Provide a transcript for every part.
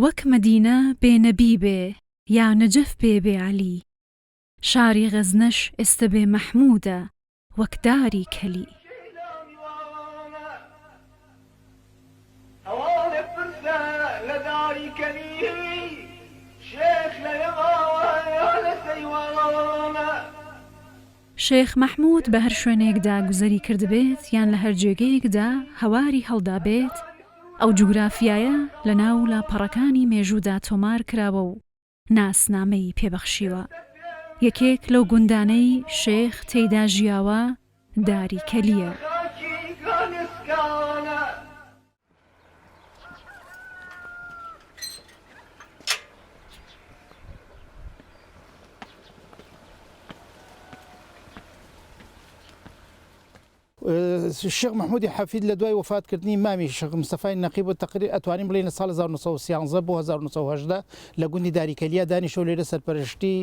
وەک مەدینە بێنەبی بێ یا نەجەف بێ عەلی، شاری غەزنەش ئێستە بێ مەحموودە وەک داری کەلی. شێخ مەحموود بە هەر شوێنێکدا گوزەری کردبێت یان لە هەر جێگەیەکدا هەواری هەڵدا بێت، ئەو جوگرافیایە لە ناو لاپەڕەکانی مێژوودا تۆمار کراوە و ناسنامەی پێبەخشیوە. یەکێک لەو گوندانەی شێخ تێیدا ژیاوە داری کەلیە. الشيخ محمود حفيد لدواي وفاة كردني مامي الشيخ مصطفى النقيب والتقرير اتواني بلين صال 1913 بو 1918 لقوني داري كليا داني شو لي سرپرشتي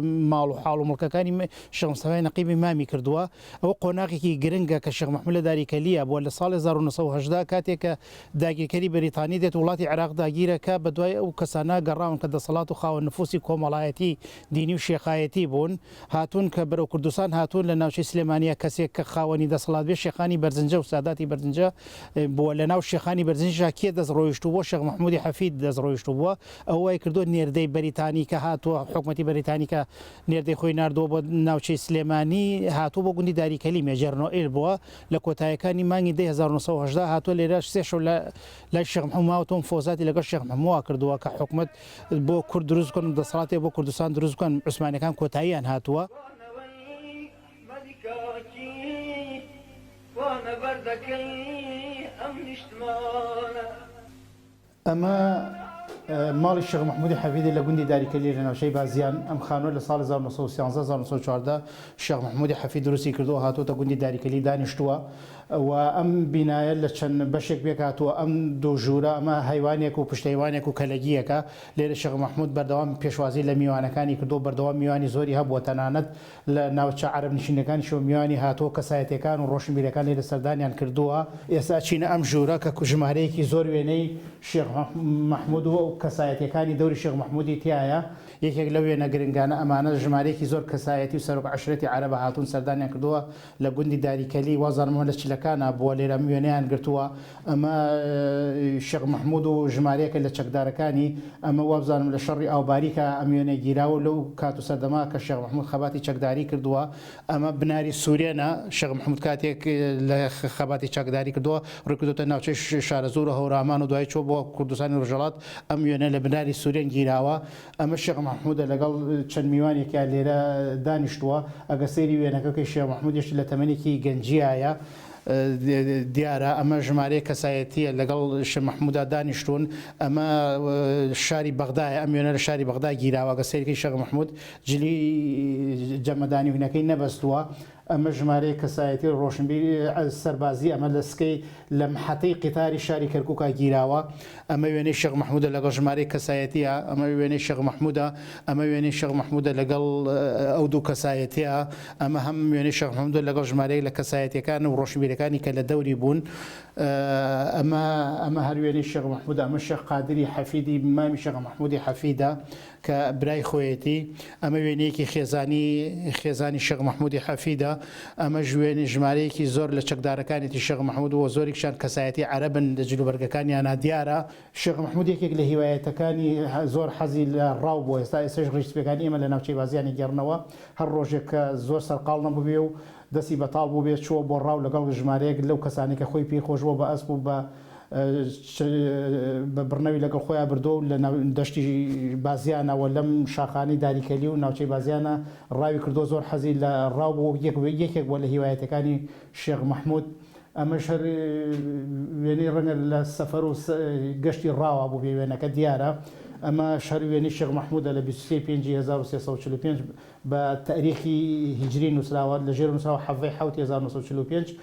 مالو حالو ملككاني الشيخ مصطفى النقيب مامي كردوا او قوناقي كي جرنجا كالشيخ محمود داري كليا بو صال 1918 كاتيك داغي كلي بريطاني ديت ولاتي عراق داغيره ك بدواي او كسانا قراون كد صلاه خاو النفوسي كوملايتي ديني وشيخايتي بون هاتون كبرو كردستان هاتون لناوشي سليمانيه كسيك خاوني دەسەڵات بێ شێخانی بەرزنجە و ساداتی بەرزنجە بۆ لە ناو شێخانی بەرزنجە کێ دەست ڕۆیشت بووە؟ شێخ محمودی حەفید دەست ڕۆیشت بووە. ئەوەی کردو نێردەی بەریتانی کە هاتووە حکوومەتی بەریتانی کە نێردەی خۆی ناردووە بۆ ناوچەی سلێمانی هاتووە بۆ گوندی داریکەلی مێجەرنۆئیل بووە لە کۆتاییەکانی مانگی 1970 هاتووە لێرە سێ شەو لای شێخ محەممەد ماوەتەوە فۆزاتی لەگەڵ شێخ محەممەد کردووە کە حکوومەت بۆ کورد دروست بکەن دەسەڵاتی بۆ کوردستان دروست بکەن عوسمانیەکان کۆتاییان هاتووە. ئەمە ماڵی شێخ محمودی حەفیدی لە گوندی داریکەلی لە ناوچەی بازیان ئەم خانووە لە ساڵی 1913 شێخ محمودی حەفید دروستی کردووە هاتوۆتە گوندی داریکەلی دانیشتووە و ئەم بینایە لە چەند بەشێک بێکاتووە ئەم دوو ژوورە ئەمە هەیوانێک و پشتەیوانێک و کەلەگیەکە لێرە شێخ محمود بەردەوام پێشوازی لە میوانەکانی کردو بەردەوام میوانی زۆری هەبووە تەنانەت لە ناوچە عەرەب نشینەکانی شۆ میوانی هاتووە کەسایەتیەکان و ڕۆشنبیرەکان لێرە سەردانیان کردووە. ئێستا چینە ئەم ژوورە کە ژمارەیەکی زۆر وێنەی شێخ محمود و کەسایەتیەکانی دەوری شێخ محمودی تایە یەکێک لە وێنە گرنگانە ئەمانە ژمارەیەکی زۆر کەسایەتی و سەرۆک عەشرەتی عەرەبە هاتوون سەردانیان کردووە لە گوندی داریکەلی وازانمەوە لە چلەکانە بووە لێرە وێنەیان گرتووە. ئەمە شێخ محمود و ژمارەیەکە لە چەکدارەکانی ئەمە وابزانم لە شەڕی ئاوباریکە ئەم وێنە گیراوە لەو کات و سەردەما کە شێخ محمود خەباتی چەکداری کردووە. ئەمە بناری سوورێنە شێخ محمود کاتێک لە خەباتی چەکداری کردووە ڕێکردوتە ناوچەی شارە زۆر و هەورامان و دوای چۆ بۆ کوردستانی ڕۆژهەڵات ئەم وێنە لە بناری سوورێن گیراوە. ئەمە شێخ محمودە لەگەڵ چەند میوانێکیان لێرە دانیشتووە. ئەگە سەیری وێنەکەی شێخ محمودیش لە تەمەنێکی گەنجیایە دیارە ئەمە ژمارەیە کەسایەتیە لەگەڵ شێخ محمودا دانیشتون. ئەمە شاری بەغدایە ئەم وێنە لە شاری بەغدا گیراوە. ئەگە سەیرەکەی شێخ محمود جلی جەمەدانیوینەکەی نەبەستووە. ئەمە ژمارەیە کەسایەتی ڕۆشنبیری سەربازی ئەمە لە سکەی لە محەتەی قیتاری شاری کەرکووکە گیراوە. ئەمە وێنەی شێخ محمودە لەگەڵ ژمارەی کەسایەتیە. ئەمە وێنەی شێخ محمودە. ئەمە وێنەی شێخ محمودە لەگەڵ ئەو دوو کەسایەتیە. ئەمە هەم وێنەی شێخ محمودە لەگەڵ ژمارەیە لە کەسایەتیەکان و ڕۆشنبیرەکانی کە لە دەوری بوون. ئەمە هەر وێنەی شێخ محمودە. ئەمە شێخ قادری حەفیدی مامی شێخ محمودی حەفیدە کە برای خۆیەتی. ئەمە وێنەیەکی خێزانی شێخ محمودی حەفیدە. ئەمە ژمارەیەکی زۆر لە چەکدارەکانێتی شێخ محمود و زۆرێکشان کەسایەتی عەرەبن لە جلوبەرگەکانیانە دیارە. شێخ محمود یەکێک لە هیوایەتەکانی زۆر حەزی لە ڕاو بووە. ئێستا ئێستش ڕیشتپێکانی ئێمە لە ناوچەی بازیانی گەڕنەوە هەر ڕۆژێک کە زۆر سەرقاڵ نەبووبێ و دەستی بەتاڵ بوو بێت چووە بۆ ڕاو لەگەڵ ژمارەیەک لەو کەسانی کە خۆی پێی خۆشبووە بە ئەسپ و بە بڕنەوی لەگەڵ خۆیان بردۆ و لە دەشتی بازیانەوە لەم شاخانی داریکەلی و ناوچەی بازیانە ڕاوی کردو زۆر حەزی لە ڕاو بوو یەکێک بووە لە هیوایەتەکانی شێخ محمود. ئەمە شەر وێنەی ڕەنگە لە سەفەر و گەشتی ڕاوە بوو بێ وێنەکە دیارە. ئەمە شەر وێنەی شێخ محمودە لە 23/5/1345 بە تاریخی هیجری نووسراوە لە ژێر نووسراوە 1945.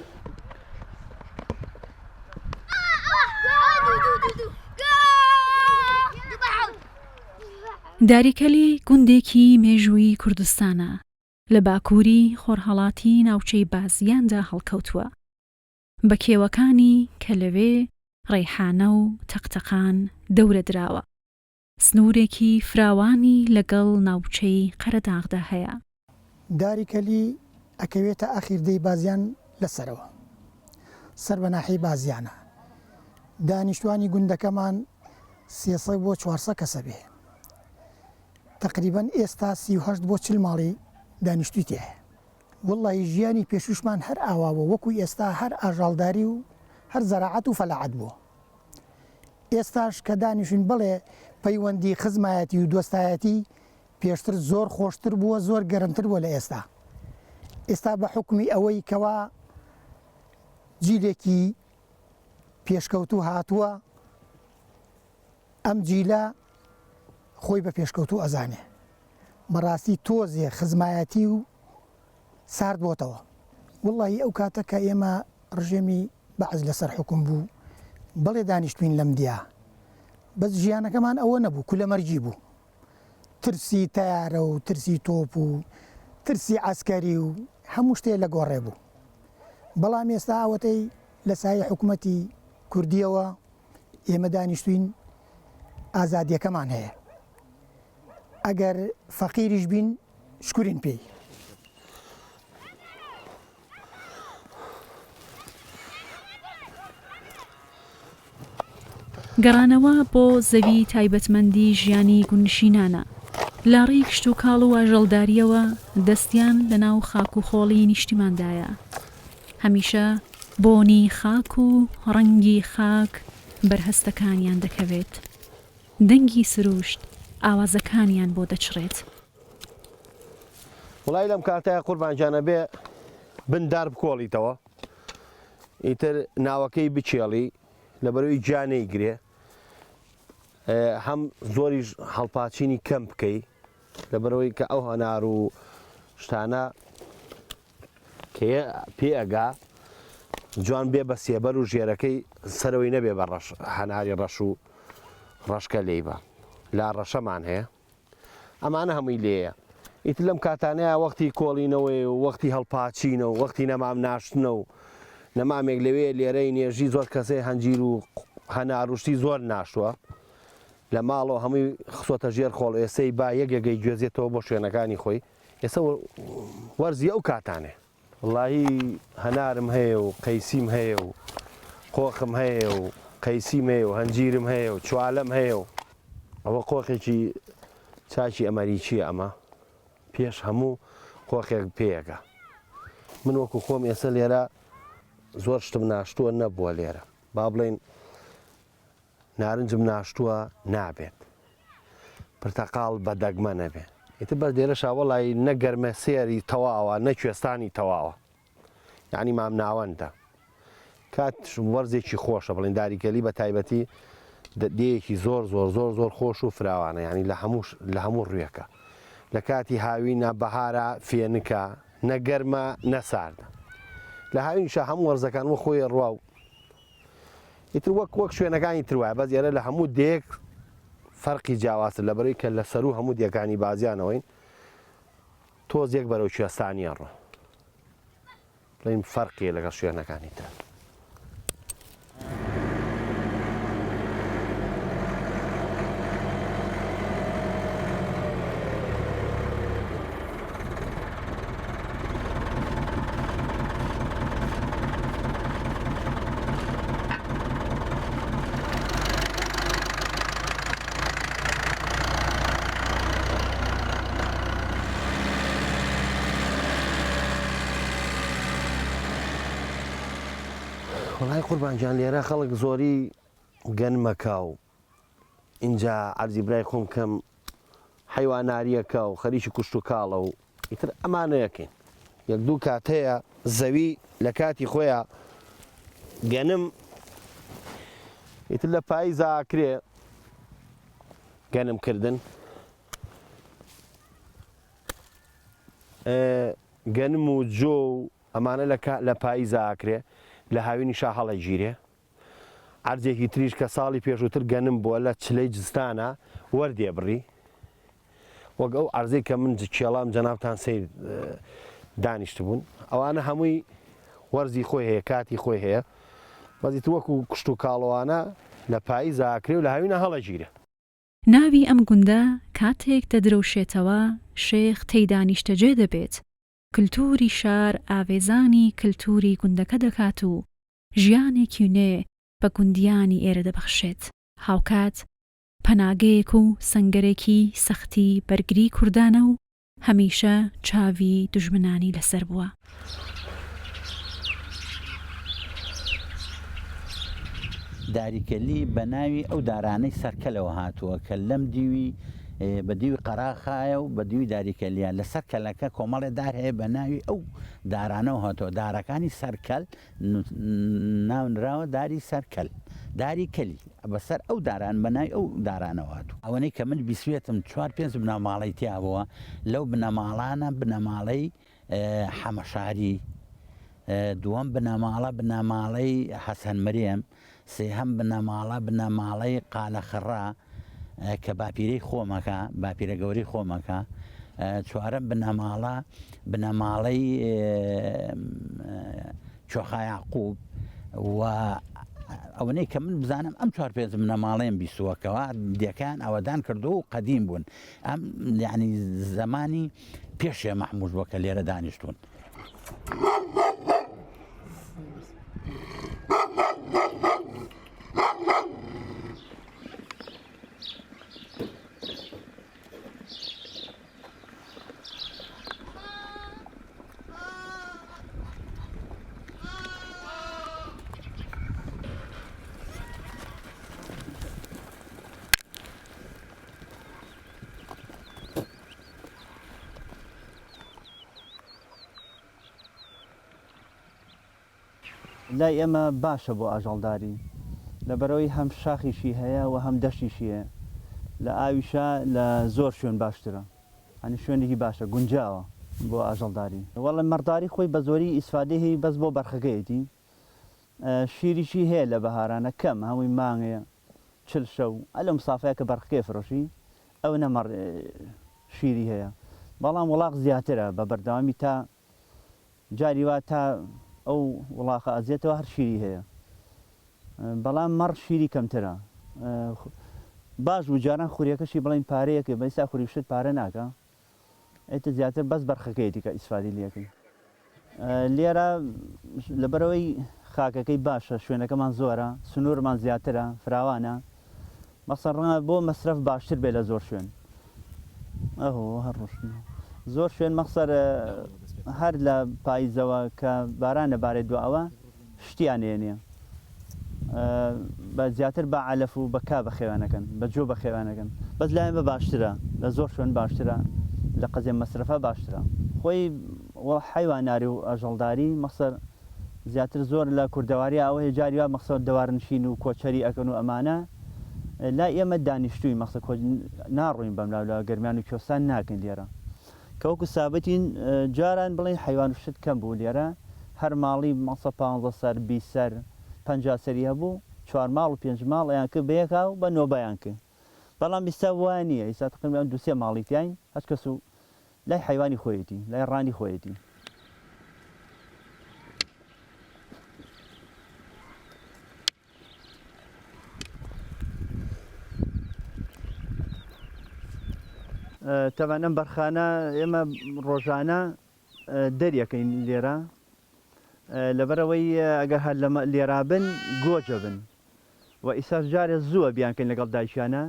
داریکەلی گوندێکی مێژووی کوردستانە لە باکووری خۆرهەڵاتی ناوچەی بازیاندا هەڵکەوتووە بە کێوەکانی کە لەوێ ڕەیحانە و تەقتەقان دەورە دراوە. سنوورێکی فراوانی لەگەڵ ناوچەی قەرەداغدا هەیە. داریکەلی ئەکەوێتە ئاخیردەی بازیان لەسەرەوە سەر بە ناحەی بازیانە. دانیشتوانی گوندەکەمان 300 بۆ 400 کەسە بێ. تقریبان ئێستا 38 بۆ 40 ماڵی دانیشتوی تێ. وڵی ژیانی پێشوشمان هەر ئاواوە وەکوی ئێستا هەر ئاژاڵداری و هەر زەراعەت و فەلاعەت بووە. ئێستاش کە دانیشتین بڵێ پەیوەندی خزمایەتی و دۆستایەتی پێشتر زۆر خۆشتر بووە، زۆر گەرمتر بووە لە ئێستا. ئێستا بە حکمی ئەوەی کەوا جیلێکی پێشکەوتو هاتووە، ئەم جیلە خۆی بە پێشکەوتو ئەزانێ. بەڕاستی تۆزێ خزمایەتی و سارد بۆتەوە. وڵی ئەو کاتە کە ئێمە ڕژێمی بەعز لەسەر حکم بوو بەڵێ دانیشتوین لەم دیا، بەس ژیانەکەمان ئەوە نەبوو، کولەمەرجی بوو. ترسی تیارە و ترسی تۆپ و ترسی عسکەری و هەموو شتێ لە گۆڕێ بوو. بەڵام ئێستا ئەوەتەی لە سایە حکوومەتی کوردیەوە ئێمە دانیشتوین ئازادیەکەمان هەیە. ئەگەر فەقیریش بین شکورین پێی. گەڕانەوە بۆ زەوی تایبەتمەندی ژیانی گونشینانە. لاڕی کشت و کاڵ و ئاژەڵداریەوە دەستیان لە ناو خاک و خۆڵی نیشتیماندایە. هەمیشە بۆنی خاک و ڕەنگی خاک بەرهەستەکانیان دەکەوێت. دەنگی سروشت ئاوازەکانیان بۆ دەچڕێت. وڵای لەم کاتەیە قوربانجانە بێ بندار بکۆڵیتەوە، ئیتر ناوەکەی بچێڵی لەبەرەوەی جانەی گرێ، هەم زۆریش هەڵپاچینی کەم بکەی لەبەرەوەی کە ئەو هەنار و شتانە پێ ئەگا جوان بێ بە سێبەر و ژێرەکەی سەرەوەی نەبێ بە هەناری ڕەش و ڕەشکە لێی بە لا ڕەشەمان هەیە. ئەمانە هەمووی لێیە. ئیتر لەم کاتانەیە وەختی کۆڵینەوەی و وەختی هەڵپاچینە و وەختی نەمام ناشتنە و نەمامێک لەوێ لێرەی نێژی زۆر کەسەی هەنجیر و هەناروشتی زۆر ناشتووە لە ماڵەوە هەمووی خسۆتە ژێر خۆڵ. ئێسەی با یەکێگەی گوێزێتەوە بۆ شوێنەکانی خۆی. ئێستا وەرزی ئەو کاتانێ. وڵی هەنارم هەیە و قەیسیم هەیە و قۆخم هەیە و قەیسیم هەیە و هەنجیرم هەیە و چوالەم هەیە و ئەوە قۆخێکی چاکی ئەمەریکیە. ئەمە پێش هەموو قۆخێک پێیەکە. من وەکو خۆم ئێستا لێرە زۆر شتم ناشتووە نەبووە لێرە، با بڵێن نارنجم ناشتووە نابێت، پرتەقاڵ بە دەگمە نەبێت. ئیتر بەس لێرە شاوەڵی نەگەرمە سێری تەواوە نەکوێستانی تەواوە، یعنی مام ناوەندە. کات وەرزێکی خۆشە بڵێن داریکەلی بە تایبەتی دەیەکی زۆر زۆر زۆر زۆر خۆش و فراوانە، ینی لە هەموو ڕوێکە. لە کاتی هاوینە بەهارە فێنکە نەگەرمە نەساردە. لە هاوینشە هەموو وەرزەکان وە خۆی ڕوا و ئیتر وەک شوێنەکانی تروایە، بەس ئێرە لە هەموو دێک فەرقی جیاوازە لەبەرەوەی کە لەسەر و هەموو دیەکانی بازیانەوەین تۆزێک بەرەو کوێستانیان ڕۆ بڵێن فەرقی لەگەڵ شوێنەکانی تر. وڵای قوربانجان لێرە خەڵک زۆری گەنمەکە و اینجا عەرزی برای خۆم کەم حەیواناریەکە و خەریکی کوشت و کاڵە و ئیتر ئەمانەیەکەین. یەک دوو کات هەیە زەوی لە کاتی خۆیان گەنم ئیتر لە پاییزاکرێ گەنمکردن، گەنم و جۆ و ئەمانە لە پاییزاکرێ لە هاوینیشا هەڵە گیرێ. عەرزێکی تریش کە ساڵی پێشووتر گەنم بووە لە چلەی جستانە وەردێ بڕی، وەک ئەو عەرزەی کە من کێڵام جەنابتان سەیر دانیشت بوون. ئەوانە هەمووی وەرزی خۆی هەیە، کاتی خۆی هەیە. بەزیت وەکو کوشت و کاڵەوانە لە پایی زاکرێ و لە هاوینە هەڵەگیرە. ناوی ئەم گوندە کاتێک دەدرەوشێتەوە شێخ تێیدانیشتەجێ دەبێت. کللتوری شار ئاوێزانی کللتوری گوندەکە دەکات و ژیانێکی نوێ بە گوندیانی ئێرە دەبەخشێت. هاوکات پەناگەیەک و سەنگەرێکی سەختی بەرگری کوردانە و هەمیشە چاوی دوژمنانی لەسەر بووە. داریکەلی بە ناوی ئەو دارانەی سەرکەلەوە هاتووە کە لەم دیوی بە دیوی قەراخایە و بە دیوی داریکەلیە لەسەر کەلەکە کۆمەڵێ دار هەیە بە ناوی ئەو دارانەوە هاتووە. دارەکانی سەرکەل ناونراوە داری سەرکەل داری کەلی بەسەر ئەو داران بە ناوی ئەو دارانەوە هاتوو. ئەوەنەی کە من بیسوێتم 4-5 بنەماڵی تیا بووە. لەو بنەماڵانە بنەماڵەی حەمەشاری، دووەم بنەماڵە بنەماڵەی حەسەن مەریەم، سێهەم بنەماڵەی قالەخڕا کە باپیرەی خۆمەکە باپیرە گەوری خۆمەکە، چوارەم بنەماڵەی چۆخا یاعقوب و ئەوەنەی کە من بزانم ئەم 4-5 بنەماڵەیەم بیستووەکەوە دیەکان ئەوەدان کردو و قەدیم بوون. ئەم یعنی زەمانی پێشێ مەحموود بووە کە لێرە دانیشتون. لای ئێمە باشە بۆ ئاژەڵداری لەبەرەوەی هەم شاخیشی هەیە و هەم دەشتیشی هەیە. لە ئاویشە لە زۆر شوێن باشترە، هەنی شوێنێکی باشە گونجاوە بۆ ئاژەڵداری. وەڵام مەڕداری خۆی بە زۆری ئیسفادەی بەس بۆ بەرخەکەیەتی. شیریشی هەیە لە بەهارانە کەم هەمووی مانگەیە 40 شەو ئەلە مسافەیە کە بەرخەکەی فرۆشی ئەو نەمەڕ شیری هەیە. بەڵام وڵاق زیاترە بە بەردەوامی تا جاری وا تا ئەو وڵاقە ئەزیێتەوە هەر شیری هەیە. بەڵام مەڕ شیری کەمترە. باش و جاران خوریەکەشی بڵین پارەیەکە بەیستا خوریشت پارە ناکە، ئێتە زیاتر بەس بەرخەکەیەتی کە ئیسفادی لەکەی. لێرە لەبەرەوەی خاکەکەی باشە، شوێنەکەمان زۆرە، سنوورمان زیاترە، فراوانە، مەسەڵ ڕەنگە بۆ مەسرف باشتر بێ لە زۆر شوێن. هەر ڕۆشن زۆر شوێن مەخسەر هەر لە پاییزەوە کە بارانە بارێت دووەوە شتیان هێنێ بە زیاتر بە عەلەف و بە کا بە خێوانەکەن، بە جۆ بە خێوانەکەن. بەس لایەن بە باشترە، لە زۆر شوێن باشترە، لە قەزێ مەسرفە باشترە. خۆی حیواناری و ئاژەڵداری مەخسەر زیاتر زۆر لە کوردەواری ئەوەیە جاری وا مەخسەر دەوارنشین و کۆچەری ئەکەن و ئەمانە لا ئێمە دانیشتووی مەخسە ناڕووین بەم لاو لە گەرمیان و کۆستان ناکەن لێرە. کەوەکو سابەتین جاران بڵێن حیوان و شت کەم بوو لێرە، هەر ماڵی مەسە 15 سەر 20 سەر 50 سەری هەبوو، 4 ماڵ و 5 ماڵ ئەیان کرد بە یەکا و بە نۆبەیان کرد. بەڵام ئێستا وایە نییە، ئێستا تقریبان 2-3 ماڵی تیاین، هەچ کەس و لای حیوانی خۆیەتی، لای ڕانی خۆیەتی. تەوانە بەرخانە ئێمە ڕۆژانە دەریەکەین لێرە، لەبەرەوەی ئەگەر هەر لێرا بن گۆجە بن و ئیساش جارێ زووە بیانکەین لەگەڵ دایشانە،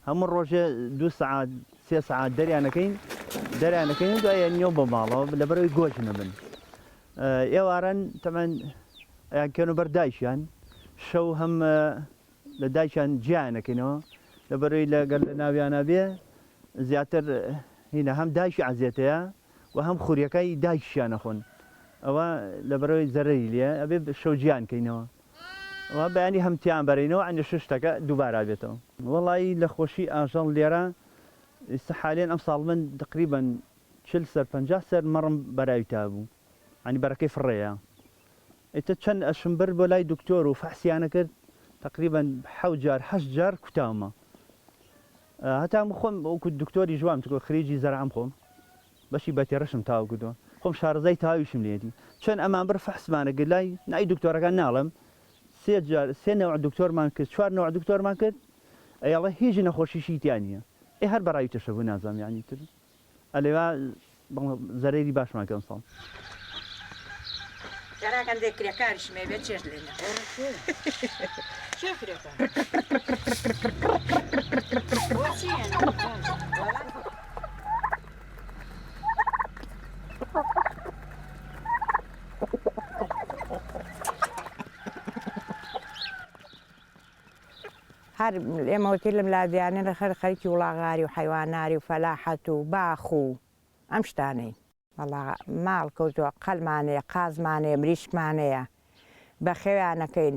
هەموو ڕۆژێ 2 سعات 3 سعات دەریانەکەین دوایە نیۆ بە ماڵەوە لەبەرەوەی گۆج نەبن. ئێواران تەمان ئەیانکەن و بەردایشیان شەو هەم لە دایشان گیانەکەینەوە لەبەرەوەی لەگەر لە ناویانە بێ زیاتر هینە هەم دایشی عزیێتەیە و هەم خوریەکەی دایشیان نەخۆن، ئەوە لەبەرەوەی زەرەری لێ ئەبێ شەو گیان کەینەوە ئەوە بەیانی هەمتیان بەرینەوە ئەنی شتەکە دووبارە بێتەوە. وەڵی لە خۆشی ئاژەڵ لێرە ئێستا حالێن ئەم ساڵ من تقریبان 40 سەر 50 سەر مەڕم بەراوی تا بوو، ئەنی بەرەکەی فڕێیە. ئێتە چەند ئەشمبر بۆ لای دکتۆر و فەحسیانە کرد، تقریبان 7 جار 8 جار کوتاومە. هەتا خۆم وەکو دکتۆری ژوام تکۆ خریجی زەرعام خۆم بەشی بەتێڕەشم تاو کردووە، خۆم شارەزای تاویشم لێتی. چەند ئەمان بەر فەحسمانە گرت لای نای دکتۆرەکان ناڵم سێ نەوع دکتۆرمان کرد 4 نەوع دکتۆرمان کرد ئەڵێ هیچ نەخۆشیشی تیان نییە ئێ هەر بەڕاوی تەشەبوو نازانام یانی تر ئەلێوا زەرێری باشمان کەم ساڵ جاراکەن دێکرێکاریشمێ بێت چێش لێنە هەر ئێمەوتی لەم لادیانە لە خەرخەرکی وڵاغاری و حیواناری و فەلاحەت و باخ و ئەم شتانەی وەڵا ماڵ کەوتووە قەلمانەیە قازمانەیە مریشکمانەیە بە خێویانەکەین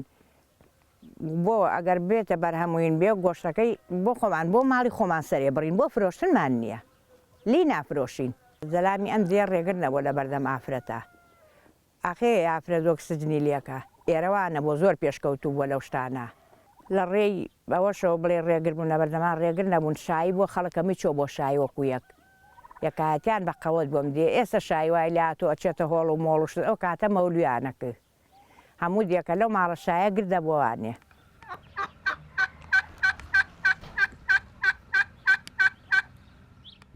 بۆ ئەگەر بێتە بەرهەمووین بێ گۆشتەکەی بۆ خۆمان بۆ ماڵی خۆمان سەرێ بڕین بۆ فرۆشتنمان نییە لی نافرۆشین زەلامی ئەم زێر ڕێگر نەبوو لە بەردەم ئافرەتە ئاخێ ئافرەت وەک سجنی لێکە ئێرەوانە بۆ زۆر پێشکەوتوو بووە لەو شتانە لە ڕێی بەوەشەوە بڵێ ڕێگر بوون لە بەردەمان ڕێگر نەبوون شایی بۆ خەڵکەمی چۆ بۆ شای وەکو یەکاتیان بە قەوت بۆم دێ ئێستا شای وای لاتۆ ئەچێتە هۆڵ و مۆڵ و شت ئەو کاتە مەولویانەکە هەموو دیەکە لەو ماڵە شایە گردە بۆوانێ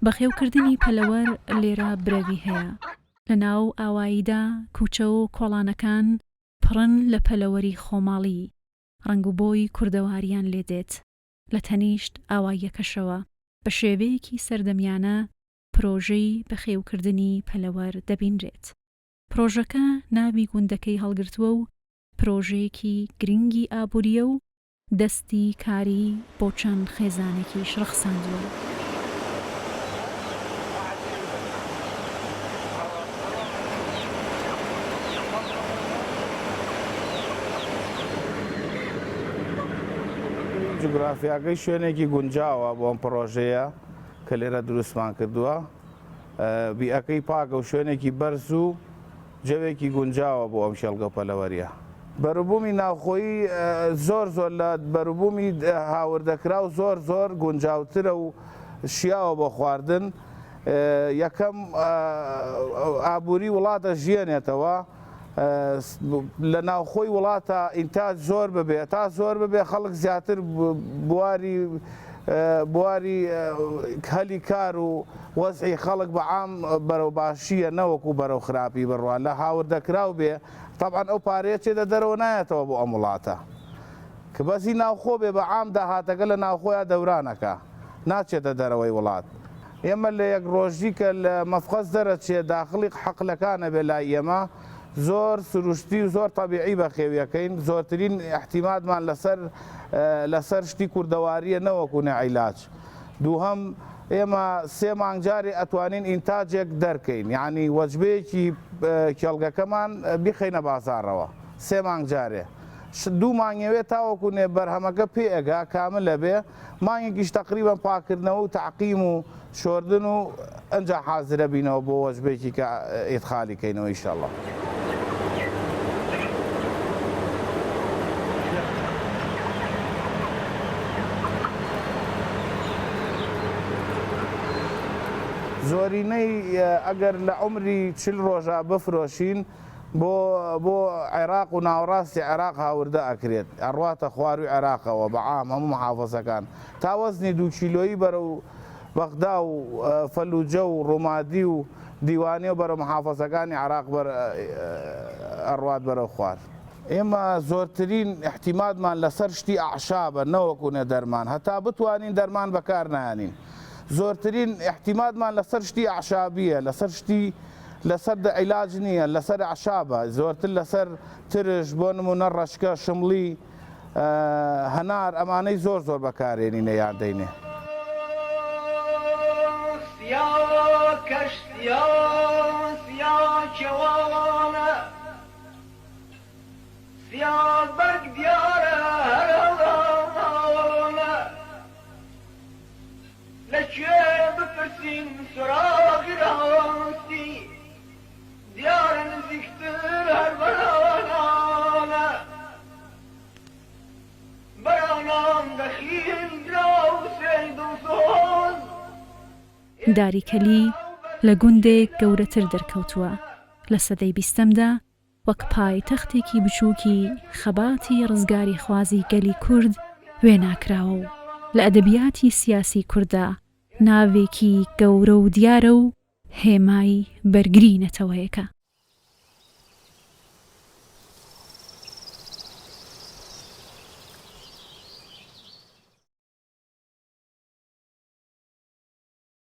بەخێوکردنی پەلەوەر لێرە برەوی هەیە لە ناو ئاواییدا کوچە و کۆڵانەکان پڕن لە پەلەوەری خۆماڵی ڕنگ و بۆی کوردەواریان لێدێت لە تەنیشت ئاواییەکەشەوە بە شێوەیەکی سەردەمیانە پرۆژەی بەخێوکردنی پەلەوەر دەبینرێت پرۆژەکە ناوی گوندەکەی هەڵگرتووە و پرۆژەیەکی گرنگی ئابوووریە و دەستی کاری بۆ چەند خێزانێکیش ڕەخساندووە جوگرافیاکەی شوێنێکی گونجاوە بۆ ئەم پرۆژەیە کە لێرە دروستمان کردووە بیئەکەی پاکە و شوێنێکی بەرز و جەوێکی گونجاوە بۆ ئەم شێڵگە پەلەوەریە بەروبوومی ناوخۆیی زۆر لە بەروبوومی هاوردەکرا و زۆر گونجاوترە و شیاوە بۆ خواردن یەکەم ئابووری وڵاتە ژیانێتەوە لە ناوخۆی وڵاتە ئینتاج زۆر ببێ تا زۆر ببێ خەڵک زیاتر بواری هەلی کار و وەزعی خەڵک بەعام بەرەو باشیە نەوەکو بەرەو خراپی بڕوان لە هاوردەکراو بێ طبعاً ئەو پارەیە چێتە دەرەوە نایەتەوە بۆ ئەم وڵاتە کە بەسی ناوخۆ بێ بەعام داهاتەکە لە ناوخۆیان دەورانەکە ناچێتە دەرەوەی وڵات ئێمە لە یەک ڕۆژی کە لە مەفخەس دەرەچێ داخڵی حەقلەکانە بێ لای ئێمە زۆر سروشتی و زۆر تەبیعی بەخێویەکەین زۆرترین احتیمادمان لەسەر شتی کوردەواریە نەوەکو نەعیلاج دووهەم ئێمە 3 مانگ جارێ ئەتوانین ئینتاجێک دەرکەین یعنی وەجبەیەکی کێڵگەکەمان بیخەینە بازارەوە 3 مانگ جارێ 2 مانگەوێت تاوەکو نێ بەرهەمەکە پێ ئەگا کامل لەبێ مانگێکیش تەقریبا پاکردنەوە و تعقیم و شۆردن و ئەنجا حازرە بینەوە بۆ وەجبێکی کە ئیدخالی کەینەوە ئینشاءالله زۆرینەی ئەگەر لە عمری 40 ڕۆژە بفرۆشین بۆ عێراق و ناوەڕاستی عێراق هاوردە ئەکرێت ئەڕواتە خواروی عێراقەوە بەعام هەموو محافەزەکان تا وەزنی 2 کیلۆیی بەرەو بەغدا و فەلوجە و ڕوومادی و دیوانێ و بەرەو محافەزەکانی عێراق ئەڕوات بەرەو خوار ئێمە زۆرترین احتیمادمان لەسەر شتی ئەعشابە نەوەکوونە دەرمان هەتا بتوانین دەرمان بەکار نایانین زۆرترین احتیمادمان لەسەر شتی ئەعشابیە لەسەر عیلاج نییە لەسەر ئەعشابە زۆرتر لەسەر ترش بۆ نمونە ڕەشکە شمڵی هەنار ئەمانەی زۆر بەکارێنینە یان دەینێ لەکوێ بپرسین سراغی ڕاستی دیارە نزیکتر هەر بەرانانە بەرانان دەخیل درا و سێد و سۆز داریکەلی لە گوندێک گەورەتر دەرکەوتووە لە سەدەی 20دا وەک پایتەختێکی بچووکی خەباتی ڕزگاری خوازی گەلی کورد وێ ناکراوە و لە ئەدەبیاتی سیاسی کووردا ناوێکی گەورە و دیارە و هێمای بەرگرینەتەوەیەکە.